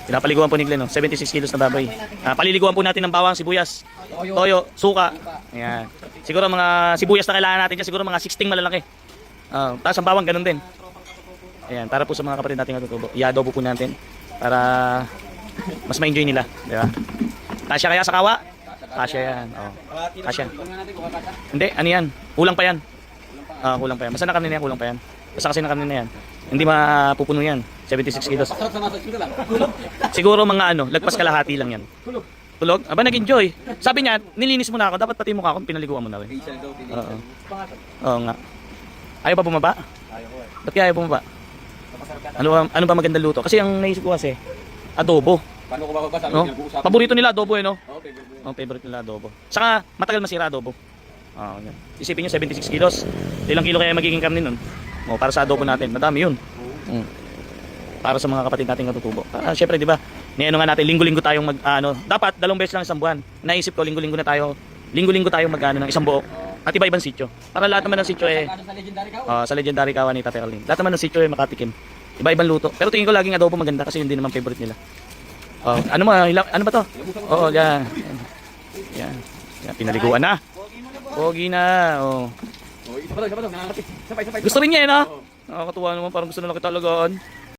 Pinapaliguan po ni Glenn, no? 76 kilos na baboy. Paliliguan po natin ng bawang, sibuyas, toyo, suka. Ayan. Siguro mga sibuyas na kailangan natin dyan, siguro mga 16 malalaki. Tapos ang bawang ganun din. Ayan, para po sa mga kapatid natin natutubo. I-adobo po natin para mas ma-enjoy nila, di ba? Kasya kaya sa kawa? Kasya yan. Oh. Kasya. Hindi, ano yan? Kulang pa yan. Kulang pa yan. Basta na karne na yan, kulang pa yan. Basta kasi na karne na yan. Hindi mapupuno yan. 76 kilos. Siguro mga lagpas kalahati lang yan. Tulog? Aba, nag-enjoy. Sabi niya, nilinis mo na ako. Dapat pati mukha ko, pinaliguan mo na rin. Oo nga. Ayaw pa bumaba? Ba't kaya ayaw bumaba? Ano ba magandang luto? Kasi ang naisip ko kasi, adobo. Paano ko bababa? No? Paborito nila adobo no? Oo, Favorite nila adobo. Saka matagal masira adobo. Yan. Isipin niyo 76 kilos. Ilang kilo kaya magiging karne nun? Para sa adobo natin, madami yun. Para sa mga kapatid nating katutubo. Syempre, di ba? Niano nga natin linggo-linggo tayong dapat 2 beses lang isang buwan. Naisip ko linggo-linggo tayong mag-ano ng isang buo. At iba-ibang sitio. Para lahat naman ng sitio sa Legendary Kawa ni Tate Carlin. Lahat naman ng sitio makatikim. Iba-ibang luto. Pero tingin ko laging adobo maganda kasi yun din naman favorite nila. Ano ba to? Yan. Yan. Pinaliguan na. Pogi na. Gusto rin niya no? Nakakatuwa naman, parang gusto na lang kita alagaan.